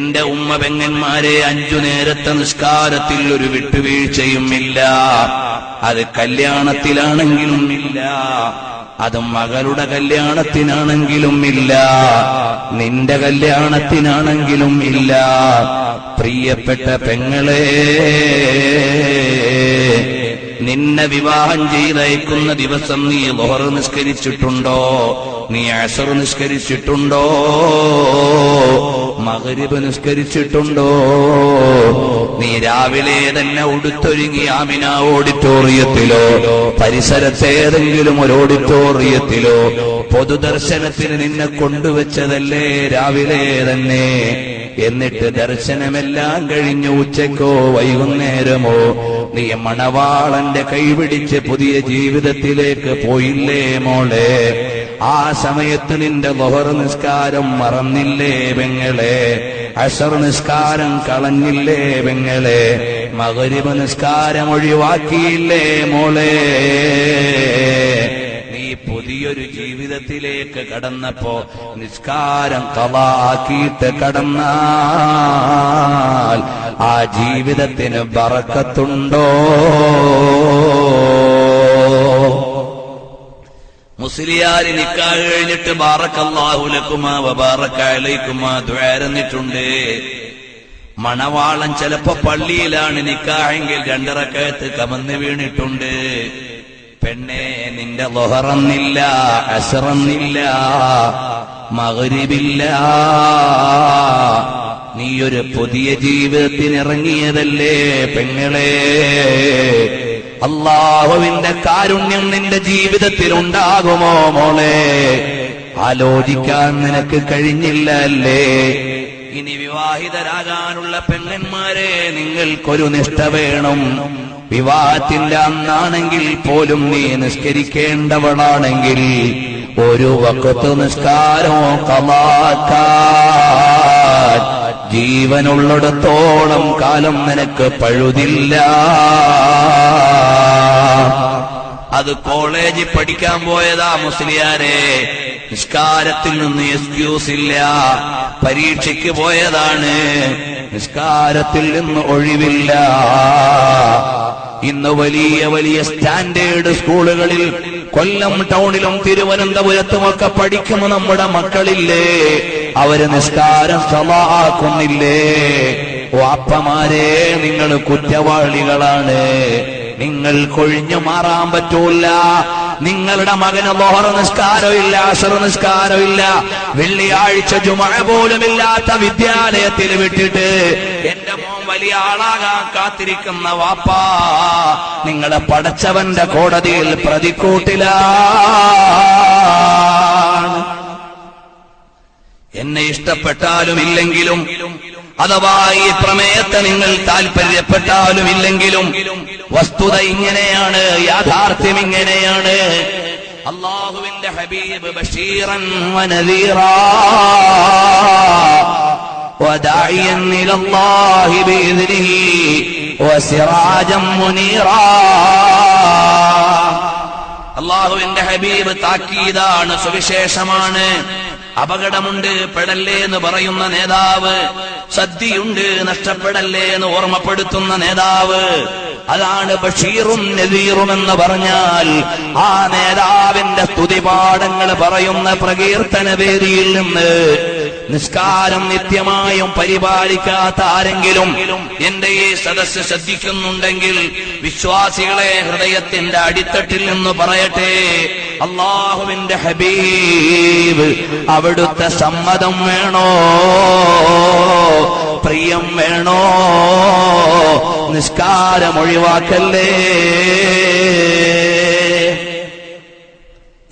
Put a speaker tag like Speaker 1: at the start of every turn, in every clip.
Speaker 1: എന്റെ ഉമ്മ പെങ്ങന്മാരെ 5 നേരത്തെ നിസ്കാരത്തിൽ ഒരു വിട്ടുവീഴ്ചയും ഇല്ല. അത് കല്യാണത്തിലാണെങ്കിലും ഇല്ല, അത് മകളുടെ കല്യാണത്തിനാണെങ്കിലും ഇല്ല, നിന്റെ കല്യാണത്തിനാണെങ്കിലും ഇല്ല. പ്രിയപ്പെട്ട പെങ്ങളെ, നിന്നെ വിവാഹം ചെയ്തയക്കുന്ന ദിവസം നീ ളുഹർ നിസ്കരിച്ചിട്ടുണ്ടോ? നീ അസ്ർ നിസ്കരിച്ചിട്ടുണ്ടോ? മഗ്രിബ് നിസ്കരിച്ചിട്ടുണ്ടോ? നീ രാവിലെ തന്നെ ഉടുത്തൊരുങ്ങി ആമിന ഓഡിറ്റോറിയത്തിലോ പരിസരത്തേതെങ്കിലും ഒരു ഓഡിറ്റോറിയത്തിലോ പൊതുദർശനത്തിന് നിന്നെ കൊണ്ടുവച്ചതല്ലേ രാവിലെ തന്നെ? എന്നിട്ട് ദർശനമെല്ലാം കഴിഞ്ഞ് ഉച്ചക്കോ വൈകുന്നേരമോ നീ മണവാളന്റെ കൈപിടിച്ച് പുതിയ ജീവിതത്തിലേക്ക് പോയില്ലേ മോളെ? ആ സമയത്ത് നിന്റെ ളുഹർ നിസ്കാരം മറന്നില്ലേ പെങ്ങളെ? അസ്ർ നിസ്കാരം കളഞ്ഞില്ലേ പെങ്ങളെ? മഗ്രിബ് നിസ്കാരം ഒഴിവാക്കിയില്ലേ മോളെ? നീ പുതിയൊരു ജീവിതത്തിലേക്ക് കടന്നപ്പോ നിസ്കാരം ഖളാക്കിയിട്ട് കടന്നാൽ ആ ജീവിതത്തിന് ബറക്കത്തുണ്ടോ? മുസ്ലിയാര് നിക്കാഹ് കഴിഞ്ഞിട്ട് ബാറക്കല്ലാഹു ലക്കുമാ വബാറക അലൈക്കുമാ ദുആ എന്നിട്ടുണ്ട്. മണവാളൻ ചിലപ്പോ പള്ളിയിലാണ് നിക്കാഹെങ്കിൽ 2 റക്അത്ത് കമന്ന് വീണിട്ടുണ്ട്. പെണ്ണെ, നിന്റെ ളുഹറന്നില്ല, അസ്റന്നില്ല, മഗ്രിബില്ല. നീയൊരു പുതിയ ജീവിതത്തിനിറങ്ങിയതല്ലേ പെങ്ങളെ? അല്ലാഹുവിന്റെ കാരുണ്യം നിന്റെ ജീവിതത്തിൽ ഉണ്ടാകുമോ മോളെ? ആലോചിക്കാൻ നിനക്ക് കഴിഞ്ഞില്ല അല്ലേ? ഇനി വിവാഹിതരാകാനുള്ള പെണ്ണന്മാരെ, നിങ്ങൾക്കൊരു നിഷ്ഠ വേണം. വിവാഹത്തിന്റെ അന്നാണെങ്കിൽ പോലും നീ നിസ്കരിക്കേണ്ടവളാണെങ്കിൽ ഒരു വഖത്ത് നിസ്കാരമോ ഖളാക്കാൻ ജീവനുള്ളിടത്തോളം കാലം നിനക്ക് പഴുതില്ല. അത് കോളേജിൽ പഠിക്കാൻ പോയതാ മുസ്ലിയാരെ, നിസ്കാരത്തിൽ നിന്ന് എക്സ്ക്യൂസ് ഇല്ല. പരീക്ഷയ്ക്ക് പോയതാണ്, നിസ്കാരത്തിൽ നിന്ന് ഒഴിവില്ല. ഇന്ന് വലിയ വലിയ സ്റ്റാൻഡേർഡ് സ്കൂളുകളിൽ കൊല്ലം ടൗണിലും തിരുവനന്തപുരത്തുമൊക്കെ പഠിക്കുന്ന നമ്മുടെ മക്കളില്ലേ, അവര് നിസ്കാരം ഖളാക്കുന്നില്ലേ? വാപ്പമാരെ, നിങ്ങൾ കുറ്റവാളികളാണ്. നിങ്ങൾ കൊഴിഞ്ഞു മാറാൻ പറ്റൂല. നിങ്ങളുടെ മകന് ളുഹർ നിസ്കാരമില്ല, അസ്ർ നിസ്കാരമില്ല, വെള്ളിയാഴ്ച ജുമുഅ പോലും ഇല്ലാത്ത വിദ്യാലയത്തിൽ വിട്ടിട്ട് എന്റെ മോൻ വലിയ ആളാകാൻ കാത്തിരിക്കുന്ന വാപ്പാ, നിങ്ങളെ പടച്ചവന്റെ കോടതിയിൽ പ്രതിക്കൂട്ടിലാണ്. എന്നെ ഇഷ്ടപ്പെട്ടാലും ഇല്ലെങ്കിലും, അഥവാ ഈ പ്രമേയത്തെ നിങ്ങൾ താല്പര്യപ്പെട്ടാലും ഇല്ലെങ്കിലും, വസ്തുത ഇങ്ങനെയാണ്, യാഥാർത്ഥ്യം ഇങ്ങനെയാണ്. അല്ലാഹുവിന്റെ ഹബീബ് ബശീറൻ വനദീറാ വദാഇയൻ ഇലല്ലാഹി ബിഇദ്നിഹി വസിറാജൻ മുനീറാ. അല്ലാഹുവിന്റെ ഹബീബ് താക്കീതാണ്, സുവിശേഷമാണ്. അപകടമുണ്ട്, പെടല്ലേ എന്ന് പറയുന്ന നേതാവ്. സദ്യയുണ്ട്, നഷ്ടപ്പെടല്ലേ എന്ന് ഓർമ്മപ്പെടുത്തുന്ന നേതാവ്. അതാണ് ബഷീറും നദീറും എന്ന് പറഞ്ഞാൽ. ആ നേതാവിന്റെ സ്തുതിപാഠങ്ങൾ പറയുന്ന പ്രകീർത്തന വേദിയിൽ നിന്ന് നിസ്കാരം നിത്യമായും പരിപാലിക്കാത്ത ആരെങ്കിലും എന്റെ ഈ സദസ്സ് ശ്രദ്ധിക്കുന്നുണ്ടെങ്കിൽ, വിശ്വാസികളെ, ഹൃദയത്തിന്റെ അടിത്തട്ടിൽ നിന്ന് പറയട്ടെ, അല്ലാഹുവിന്റെ ഹബീബ് അവിടുത്തെ സമ്മതം വേണോ, പ്രിയം വേണോ? നിസ്കാരം ഒഴിവാക്കല്ലേ.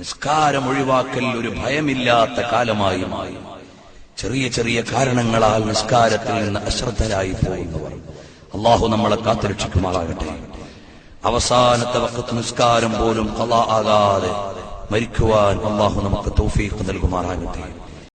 Speaker 1: നിസ്കാരം ഒഴിവാക്കൽ ഒരു ഭയമില്ലാത്ത കാലമായി മാറി. ചെറിയ ചെറിയ കാരണങ്ങളാൽ നിസ്കാരത്തിൽ നിന്ന് അശ്രദ്ധരായി പോകുന്നവർ, അല്ലാഹു നമ്മളെ കാത്തുരക്ഷിക്കുമാറാകട്ടെ. അവസാനത്തെ വഖത്ത് നിസ്കാരം പോലും ഖളാ ആകാതെ മരിക്കുവാൻ അല്ലാഹു നമുക്ക് തൗഫീഖ് നൽകുമാറാകട്ടെ.